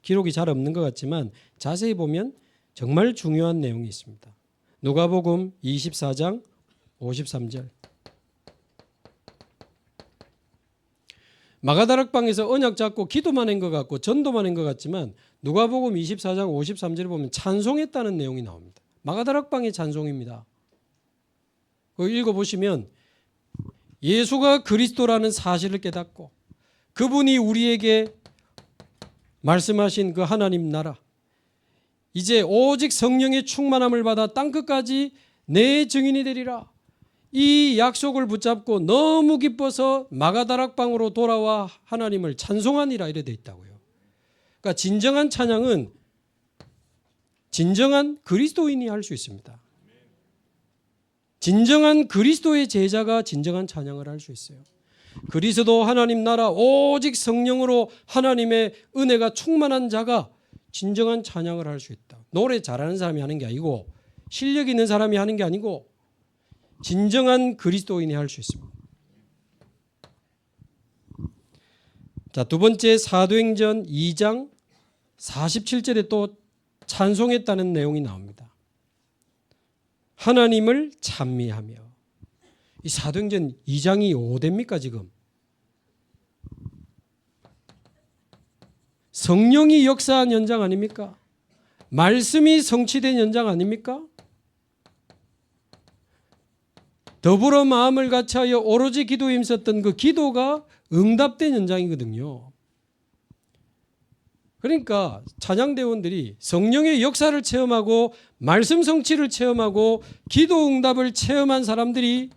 기록이 잘 없는 것 같지만 자세히 보면 정말 중요한 내용이 있습니다. 누가복음 24장 53절. 마가다락방에서 언약 잡고 기도만 한 것 같고 전도만 한 것 같지만 누가복음 24장 53절에 보면 찬송했다는 내용이 나옵니다. 마가다락방의 찬송입니다. 그거 읽어보시면 예수가 그리스도라는 사실을 깨닫고 그분이 우리에게 말씀하신 그 하나님 나라, 이제 오직 성령의 충만함을 받아 땅끝까지 내 증인이 되리라, 이 약속을 붙잡고 너무 기뻐서 마가다락방으로 돌아와 하나님을 찬송하니라 이래 돼 있다고요. 그러니까 진정한 찬양은 진정한 그리스도인이 할 수 있습니다. 진정한 그리스도의 제자가 진정한 찬양을 할 수 있어요. 그리스도 하나님 나라 오직 성령으로 하나님의 은혜가 충만한 자가 진정한 찬양을 할 수 있다. 노래 잘하는 사람이 하는 게 아니고 실력 있는 사람이 하는 게 아니고 진정한 그리스도인이 할 수 있습니다. 자, 두 번째 사도행전 2장 47절에 또 찬송했다는 내용이 나옵니다. 하나님을 찬미하며. 이 사도행전 2장이 5대입니까 지금? 성령이 역사한 현장 아닙니까? 말씀이 성취된 현장 아닙니까? 더불어 마음을 같이하여 오로지 기도에 힘썼던 그 기도가 응답된 현장이거든요. 그러니까 찬양대원들이 성령의 역사를 체험하고 말씀 성취를 체험하고 기도 응답을 체험한 사람들이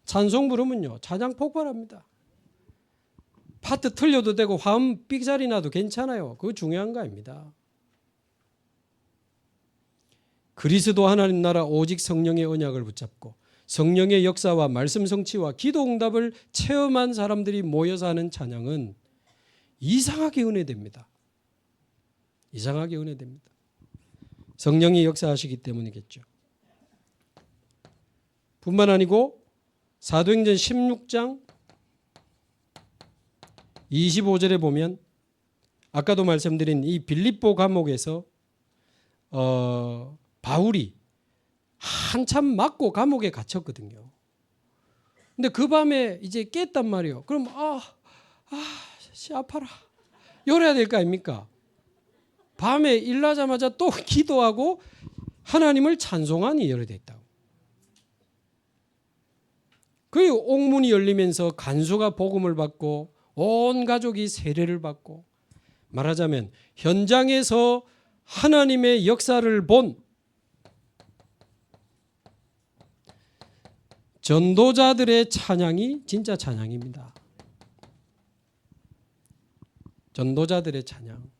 찬송 부르면요 찬양 폭발합니다. 파트 틀려도 되고 화음 삑자리 나도 괜찮아요. 그거 중요한 거 아닙니다. 그리스도 하나님 나라 오직 성령의 언약을 붙잡고 성령의 역사와 말씀 성취와 기도 응답을 체험한 사람들이 모여서 하는 찬양은 이상하게 은혜됩니다. 이상하게 은혜됩니다. 성령이 역사하시기 때문이겠죠. 뿐만 아니고 사도행전 16장 25절에 보면 아까도 말씀드린 이 빌립보 감옥에서 바울이 한참 맞고 감옥에 갇혔거든요. 근데 그 밤에 이제 깼단 말이에요. 그럼 아파라. 요래야 될 거 아닙니까? 밤에 일나자마자 또 기도하고 하나님을 찬송하니 열어져 있다고. 그 옥문이 열리면서 간수가 복음을 받고 온 가족이 세례를 받고 말하자면 현장에서 하나님의 역사를 본 전도자들의 찬양이 진짜 찬양입니다. 전도자들의 찬양.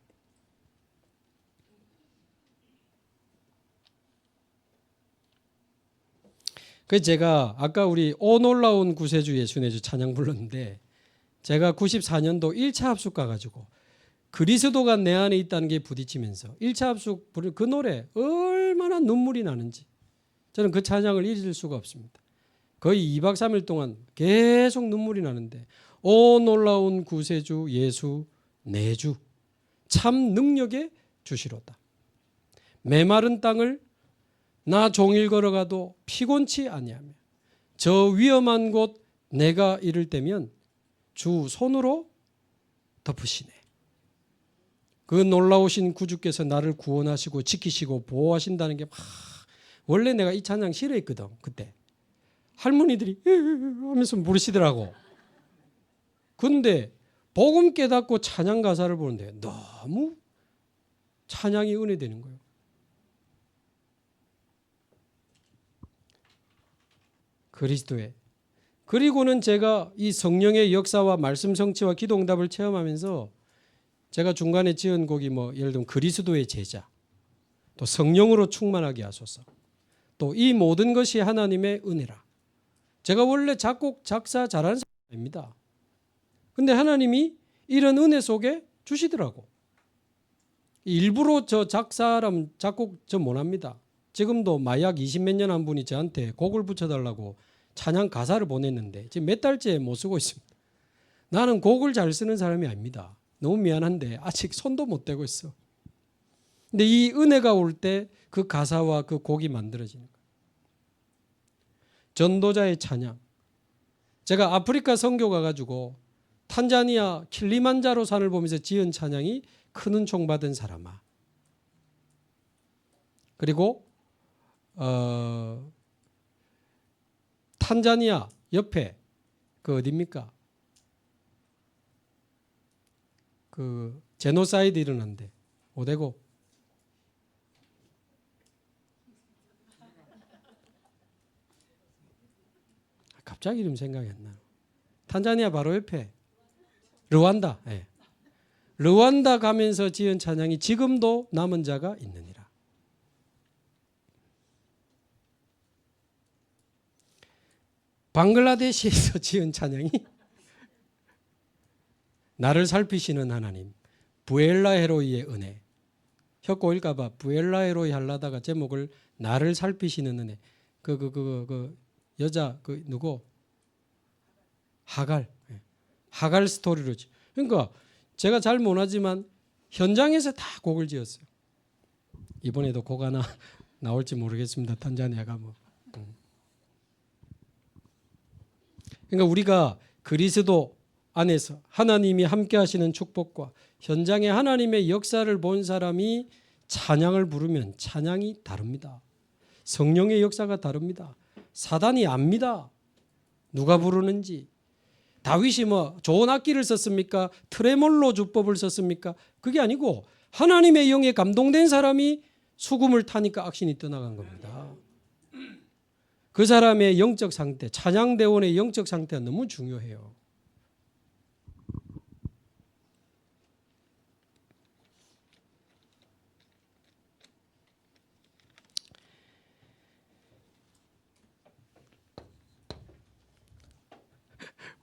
그래서 제가 아까 우리 오 놀라운 구세주 예수네주 찬양 불렀는데 제가 94년도 1차 합숙 가가지고 그리스도가 내 안에 있다는 게 부딪히면서 1차 합숙 부른 그 노래 얼마나 눈물이 나는지 저는 그 찬양을 잊을 수가 없습니다. 거의 2박 3일 동안 계속 눈물이 나는데 오 놀라운 구세주 예수 내 주 참 능력의 주시로다. 메마른 땅을 나 종일 걸어가도 피곤치 아니하며 저 위험한 곳 내가 이를 때면 주 손으로 덮으시네. 그 놀라우신 구주께서 나를 구원하시고 지키시고 보호하신다는 게 막 원래 내가 이 찬양 싫어했거든. 그때 할머니들이 하면서 부르시더라고. 근데 복음 깨닫고 찬양 가사를 보는데 너무 찬양이 은혜되는 거예요. 그리스도의. 그리고는 제가 이 성령의 역사와 말씀 성취와 기도 응답을 체험하면서 제가 중간에 지은 곡이 뭐 예를 들면 그리스도의 제자, 또 성령으로 충만하게 하소서, 또 이 모든 것이 하나님의 은혜라. 제가 원래 작곡 작사 잘하는 사람입니다. 근데 하나님이 이런 은혜 속에 주시더라고. 일부러 저 작사람 작곡 저 못합니다. 지금도 마약 20몇 년 한 분이 저한테 곡을 붙여달라고 찬양 가사를 보냈는데 지금 몇 달째 못 쓰고 있습니다. 나는 곡을 잘 쓰는 사람이 아닙니다. 너무 미안한데 아직 손도 못 대고 있어. 근데 이 은혜가 올 때 그 가사와 그 곡이 만들어지는 거예요. 전도자의 찬양. 제가 아프리카 선교 가가지고 탄자니아 킬리만자로 산을 보면서 지은 찬양이 큰 총 받은 사람아. 그리고 탄자니아 옆에 그 어디입니까? 그 제노사이드 일어난데 어디고? 갑자기 이름 생각이 안 나요. 탄자니아 바로 옆에 르완다. 네. 르완다 가면서 지은 찬양이 지금도 남은 자가 있느니라. 방글라데시에서 지은 찬양이 나를 살피시는 하나님, 부엘라헤로이의 은혜. 혀 꼬일까봐 부엘라헤로이 하려다가 제목을 나를 살피시는 은혜. 그 여자 그 누구? 하갈. 하갈 스토리로. 그러니까 제가 잘 못하지만 현장에서 다 곡을 지었어요. 이번에도 곡 하나 나올지 모르겠습니다. 탄자니아가 뭐. 그러니까 우리가 그리스도 안에서 하나님이 함께 하시는 축복과 현장에 하나님의 역사를 본 사람이 찬양을 부르면 찬양이 다릅니다. 성령의 역사가 다릅니다. 사단이 압니다. 누가 부르는지. 다윗이 뭐 좋은 악기를 썼습니까? 트레몰로 주법을 썼습니까? 그게 아니고 하나님의 영에 감동된 사람이 수금을 타니까 악신이 떠나간 겁니다. 그 사람의 영적 상태, 찬양대원의 영적 상태가 너무 중요해요.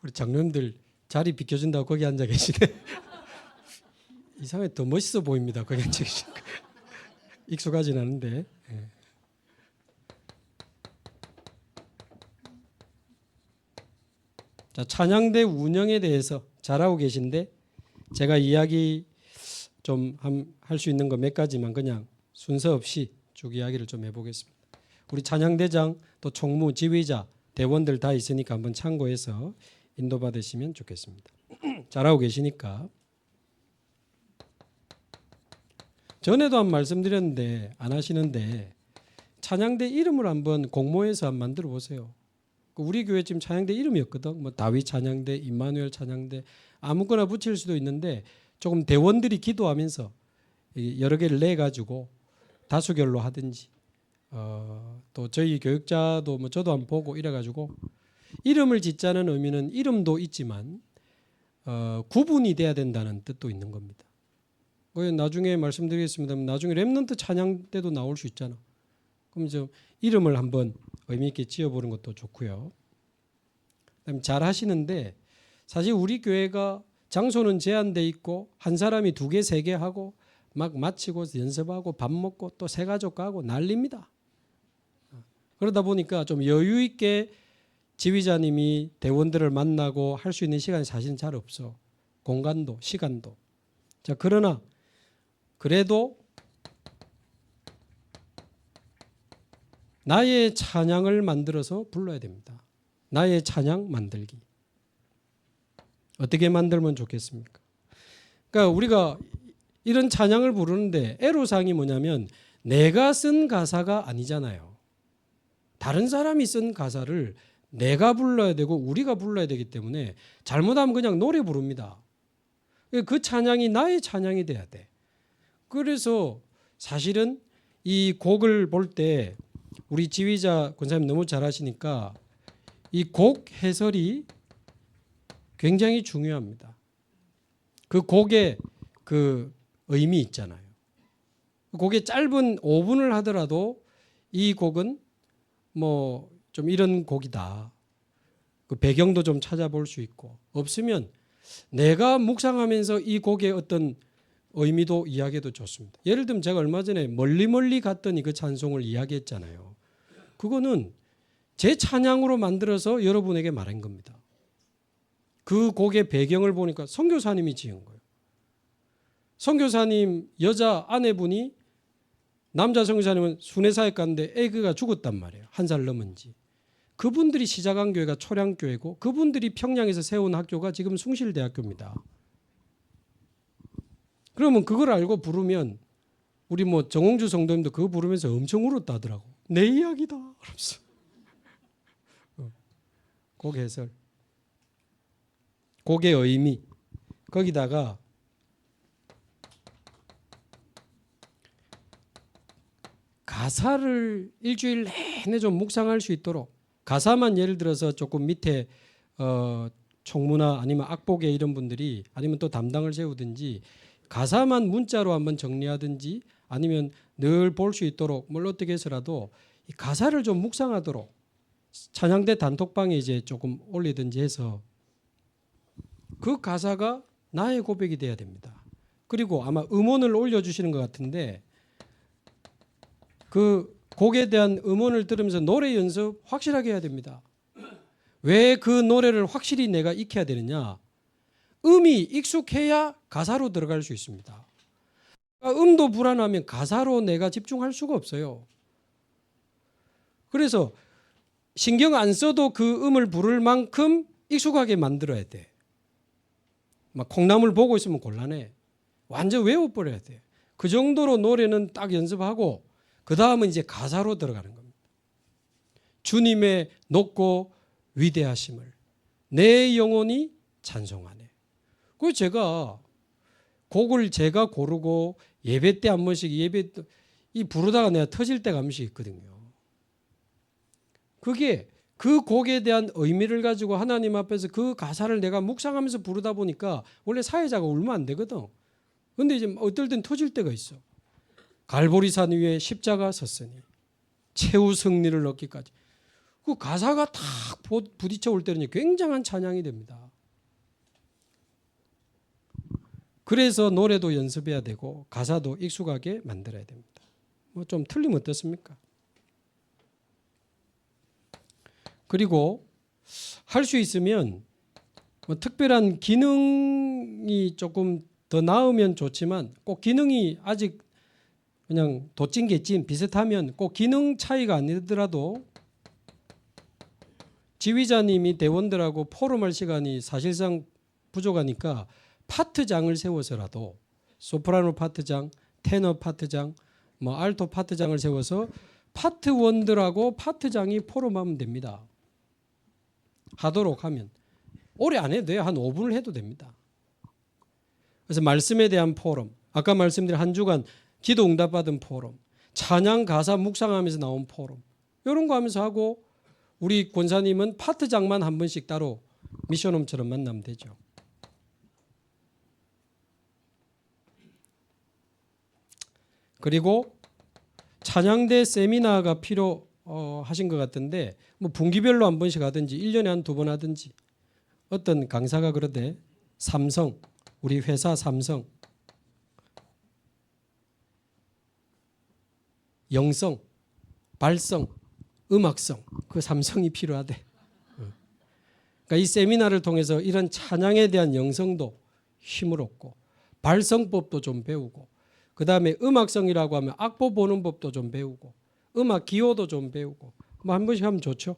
우리 장로님들 자리 비켜준다고 거기 앉아 계시네. 이상하게 더 멋있어 보입니다. 거기 앉아 계시니까. 익숙하진 않은데. 자, 찬양대 운영에 대해서 잘하고 계신데 제가 이야기 좀 할 수 있는 거 몇 가지만 그냥 순서 없이 쭉 이야기를 좀 해보겠습니다. 우리 찬양대장 또 총무 지휘자 대원들 다 있으니까 한번 참고해서 인도받으시면 좋겠습니다. 잘하고 계시니까. 전에도 한 말씀드렸는데 안 하시는데 찬양대 이름을 한번 공모해서 한번 만들어 보세요. 우리 교회 지금 찬양대 이름이 없거든. 뭐 다윗 찬양대, 임마누엘 찬양대 아무거나 붙일 수도 있는데 조금 대원들이 기도하면서 여러 개를 내 가지고 다수결로 하든지 또 저희 교육자도 뭐 저도 한번 보고 이래 가지고 이름을 짓자는 의미는 이름도 있지만 구분이 돼야 된다는 뜻도 있는 겁니다. 나중에 말씀드리겠습니다만 나중에 렘넌트 찬양 때도 나올 수 있잖아. 그럼 좀 이름을 한번 의미 있게 지어보는 것도 좋고요. 그다음에 잘 하시는데 사실 우리 교회가 장소는 제한돼 있고 한 사람이 2개, 3개 하고 막 마치고 연습하고 밥 먹고 또 새 가족 가고 난립니다. 그러다 보니까 좀 여유 있게 지휘자님이 대원들을 만나고 할 수 있는 시간이 사실은 잘 없어. 공간도 시간도. 자, 그러나 그래도 나의 찬양을 만들어서 불러야 됩니다. 나의 찬양 만들기. 어떻게 만들면 좋겠습니까? 그러니까 우리가 이런 찬양을 부르는데 애로사항이 뭐냐면 내가 쓴 가사가 아니잖아요. 다른 사람이 쓴 가사를 내가 불러야 되고 우리가 불러야 되기 때문에 잘못하면 그냥 노래 부릅니다. 그 찬양이 나의 찬양이 돼야 돼. 그래서 사실은 이 곡을 볼 때 우리 지휘자 권사님 너무 잘하시니까 이 곡 해설이 굉장히 중요합니다. 그 곡의 그 의미 있잖아요. 곡의 짧은 5분을 하더라도 이 곡은 뭐 좀 이런 곡이다. 그 배경도 좀 찾아볼 수 있고 없으면 내가 묵상하면서 이 곡의 어떤 의미도 이야기해도 좋습니다. 예를 들면 제가 얼마 전에 멀리 갔더니 그 찬송을 이야기했잖아요. 그거는 제 찬양으로 만들어서 여러분에게 말한 겁니다. 그 곡의 배경을 보니까 선교사님이 지은 거예요. 선교사님 여자 아내분이 남자 선교사님은 순회사에 갔는데 애기가 죽었단 말이에요. 1살 넘은지. 그분들이 시작한 교회가 초량교회고 그분들이 평양에서 세운 학교가 지금 숭실대학교입니다. 그러면 그걸 알고 부르면 우리 뭐 정홍주 성도님도 그거 부르면서 엄청 울었다 하더라고. 내 이야기다. 그러면서. 곡 해설. 곡의 의미. 거기다가 가사를 일주일 내내 좀 묵상할 수 있도록 가사만 예를 들어서 조금 밑에 총무나 아니면 악보계 이런 분들이 아니면 또 담당을 세우든지 가사만 문자로 한번 정리하든지 아니면 늘 볼 수 있도록 뭘 어떻게 해서라도 이 가사를 좀 묵상하도록 찬양대 단톡방에 이제 조금 올리든지 해서 그 가사가 나의 고백이 돼야 됩니다. 그리고 아마 음원을 올려주시는 것 같은데 그 곡에 대한 음원을 들으면서 노래 연습 확실하게 해야 됩니다. 왜 그 노래를 확실히 내가 익혀야 되느냐? 음이 익숙해야 가사로 들어갈 수 있습니다. 음도 불안하면 가사로 내가 집중할 수가 없어요. 그래서 신경 안 써도 그 음을 부를 만큼 익숙하게 만들어야 돼. 막 콩나물 보고 있으면 곤란해. 완전 외워버려야 돼. 그 정도로 노래는 딱 연습하고 그 다음은 이제 가사로 들어가는 겁니다. 주님의 높고 위대하심을 내 영혼이 찬송하네. 그래서 제가 곡을 제가 고르고 예배 때 한 번씩 이 부르다가 내가 터질 때가 한 번씩 있거든요. 그게 그 곡에 대한 의미를 가지고 하나님 앞에서 그 가사를 내가 묵상하면서 부르다 보니까 원래 사회자가 울면 안 되거든. 근데 이제 어떨 땐 터질 때가 있어. 갈보리산 위에 십자가 섰으니 최후 승리를 얻기까지. 그 가사가 탁 부딪혀 올 때는 굉장한 찬양이 됩니다. 그래서 노래도 연습해야 되고 가사도 익숙하게 만들어야 됩니다. 뭐 좀 틀리면 어떻습니까? 그리고 할 수 있으면 뭐 특별한 기능이 조금 더 나으면 좋지만 꼭 기능이 아직 그냥 도찐개찐 비슷하면 꼭 기능 차이가 아니더라도 지휘자님이 대원들하고 포럼할 시간이 사실상 부족하니까 파트장을 세워서라도 소프라노 파트장, 테너 파트장, 뭐 알토 파트장을 세워서 파트원들하고 파트장이 포럼하면 됩니다. 하도록 하면 오래 안 해도 돼요. 한 5분을 해도 됩니다. 그래서 말씀에 대한 포럼, 아까 말씀드린 한 주간 기도 응답받은 포럼, 찬양 가사 묵상하면서 나온 포럼 이런 거 하면서 하고 우리 권사님은 파트장만 한 번씩 따로 미션홈처럼 만나면 되죠. 그리고 찬양대 세미나가 필요하신 것 같은데 뭐 분기별로 한 번씩 하든지 1년에 한 2번 하든지 어떤 강사가 그러대 삼성, 우리 회사 삼성 영성, 발성, 음악성 그 삼성이 필요하대. 그러니까 이 세미나를 통해서 이런 찬양에 대한 영성도 힘을 얻고 발성법도 좀 배우고 그 다음에 음악성이라고 하면 악보 보는 법도 좀 배우고 음악 기호도 좀 배우고 뭐 한 번씩 하면 좋죠.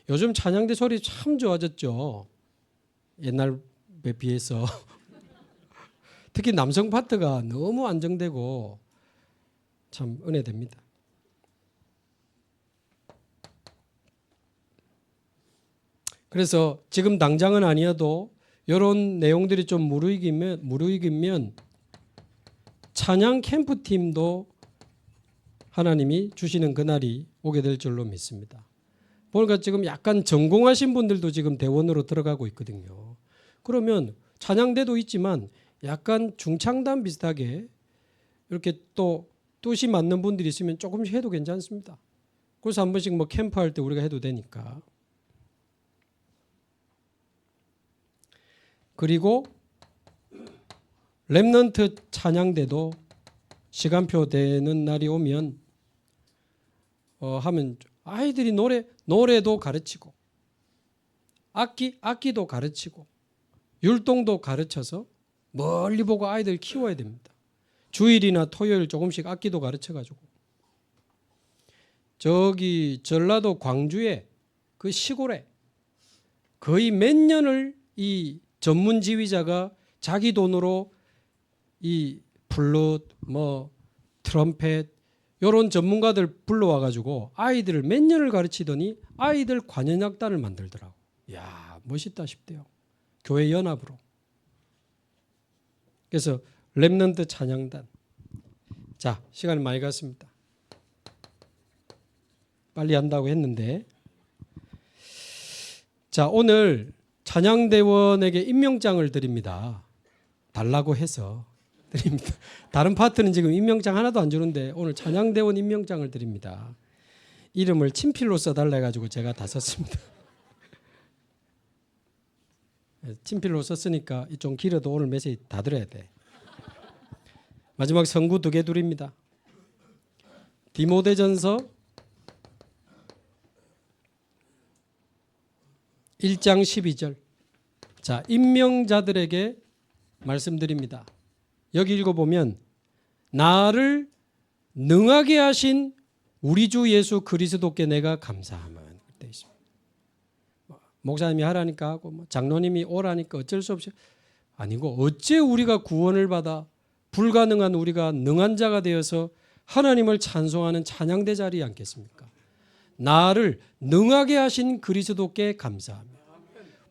요즘 찬양대 소리 참 좋아졌죠. 옛날에 비해서 특히 남성 파트가 너무 안정되고 참 은혜됩니다. 그래서 지금 당장은 아니어도 이런 내용들이 좀 무르익으면 찬양 캠프팀도 하나님이 주시는 그날이 오게 될 줄로 믿습니다. 보니까 지금 약간 전공하신 분들도 지금 대원으로 들어가고 있거든요. 그러면 찬양대도 있지만 약간 중창단 비슷하게 이렇게 또 뜻이 맞는 분들이 있으면 조금씩 해도 괜찮습니다. 그래서 한 번씩 뭐 캠프할 때 우리가 해도 되니까. 그리고 렘넌트 찬양대도 시간표 되는 날이 오면 하면 아이들이 노래도 가르치고 악기도 가르치고 율동도 가르쳐서 멀리 보고 아이들 키워야 됩니다. 주일이나 토요일 조금씩 악기도 가르쳐가지고 저기 전라도 광주에 그 시골에 거의 몇 년을 이 전문 지휘자가 자기 돈으로 이 플룻, 뭐 트럼펫 이런 전문가들 불러와 가지고 아이들을 몇 년을 가르치더니 아이들 관현악단을 만들더라고. 야, 멋있다 싶대요. 교회 연합으로. 그래서 렘넌트 찬양단. 자, 시간이 많이 갔습니다. 빨리 한다고 했는데, 자, 오늘 찬양대원에게 임명장을 드립니다. 달라고 해서 드립니다. 다른 파트는 지금 임명장 하나도 안 주는데 오늘 찬양대원 임명장을 드립니다. 이름을 친필로 써달라 해가지고 제가 다 썼습니다. 친필로 썼으니까 좀 길어도 오늘 메시지 다 들어야 돼. 마지막 선구 2개 드립니다. 디모데전서 1장 12절. 자, 임명자들에게 말씀드립니다. 여기 읽어보면 나를 능하게 하신 우리 주 예수 그리스도께 내가 감사함은 되어 있습니다. 목사님이 하라니까 하고 장로님이 오라니까 어쩔 수 없이 아니고 어째 우리가 구원을 받아 불가능한 우리가 능한 자가 되어서 하나님을 찬송하는 찬양대 자리에 앉겠습니까? 나를 능하게 하신 그리스도께 감사하며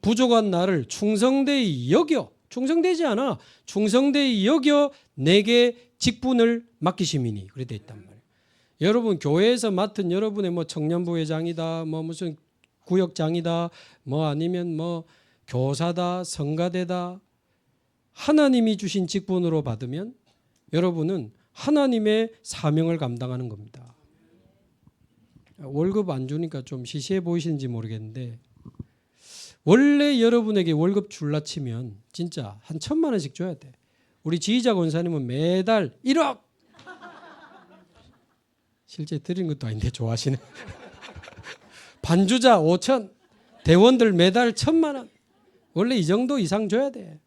부족한 나를 충성되이 여겨 충성되지 않아 충성되이 여겨 내게 직분을 맡기심이니 그래 돼 있단 말이에요. 여러분 교회에서 맡은 여러분의 뭐 청년부 회장이다 뭐 무슨 구역장이다 뭐 아니면 뭐 교사다 성가대다 하나님이 주신 직분으로 받으면 여러분은 하나님의 사명을 감당하는 겁니다. 월급 안 주니까 좀 시시해 보이시는지 모르겠는데 원래 여러분에게 월급 줄라 치면 진짜 한 1,000만 원씩 줘야 돼. 우리 지휘자 권사님은 매달 1억 실제 드린 것도 아닌데 좋아하시네. 반주자 5천 대원들 매달 1,000만 원 원래 이 정도 이상 줘야 돼.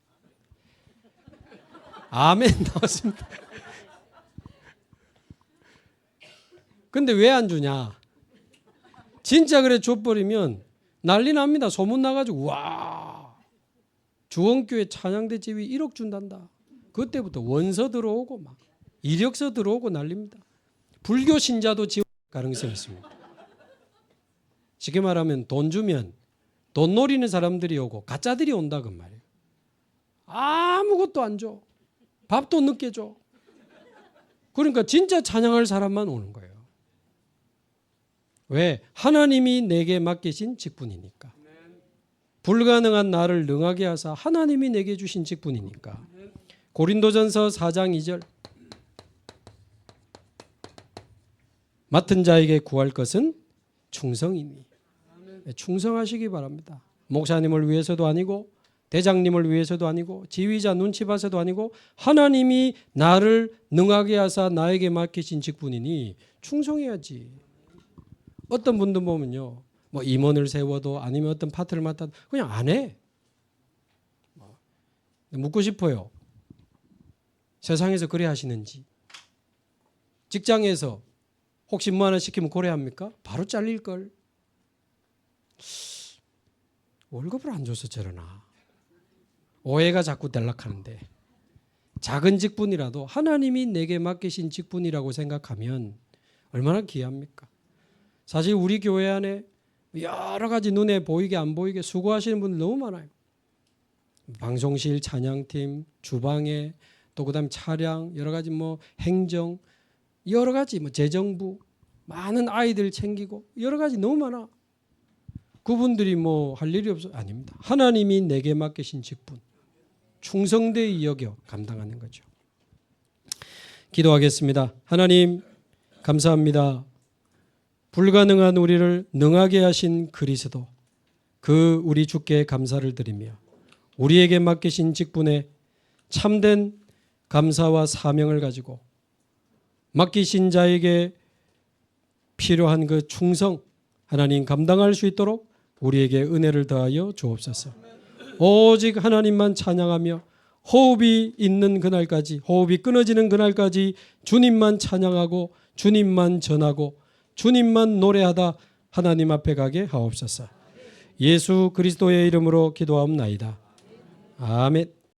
아멘 나왔습니다. 근데 왜 안 주냐? 진짜 그래 줘버리면 난리 납니다. 소문 나가지고 와 주원교회 찬양대 지휘 1억 준단다. 그때부터 원서 들어오고 막 이력서 들어오고 난립니다. 불교 신자도 지원 가능성이 있습니다. 쉽게 말하면 돈 주면 돈 노리는 사람들이 오고 가짜들이 온다 그 말이에요. 아무것도 안 줘. 밥도 늦게 줘. 그러니까 진짜 찬양할 사람만 오는 거예요. 왜? 하나님이 내게 맡기신 직분이니까. 불가능한 나를 능하게 하사 하나님이 내게 주신 직분이니까. 고린도전서 4장 2절 맡은 자에게 구할 것은 충성이니. 충성하시기 바랍니다. 목사님을 위해서도 아니고 대장님을 위해서도 아니고 지휘자 눈치 봐서도 아니고 하나님이 나를 능하게 하사 나에게 맡기신 직분이니 충성해야지. 어떤 분들 보면요, 뭐 임원을 세워도 아니면 어떤 파트를 맡아도 그냥 안 해. 묻고 싶어요. 세상에서 그래 하시는지. 직장에서 혹시 뭐 하나 시키면 고래합니까? 바로 잘릴 걸. 월급을 안 줘서 저러나. 오해가 자꾸 대락하는데 작은 직분이라도 하나님이 내게 맡기신 직분이라고 생각하면 얼마나 귀합니까? 사실 우리 교회 안에 여러 가지 눈에 보이게 안 보이게 수고하시는 분들 너무 많아요. 방송실, 찬양팀, 주방에 또 그다음 차량, 여러 가지 뭐 행정, 여러 가지 뭐 재정부, 많은 아이들 챙기고 여러 가지 너무 많아. 그분들이 뭐 할 일이 없어? 아닙니다. 하나님이 내게 맡기신 직분, 충성되이 여겨 감당하는 거죠. 기도하겠습니다. 하나님 감사합니다. 불가능한 우리를 능하게 하신 그리스도, 그 우리 주께 감사를 드리며 우리에게 맡기신 직분에 참된 감사와 사명을 가지고 맡기신 자에게 필요한 그 충성, 하나님 감당할 수 있도록 우리에게 은혜를 더하여 주옵소서. 오직 하나님만 찬양하며 호흡이 있는 그날까지, 호흡이 끊어지는 그날까지 주님만 찬양하고 주님만 전하고 주님만 노래하다 하나님 앞에 가게 하옵소서. 예수 그리스도의 이름으로 기도하옵나이다. 아멘.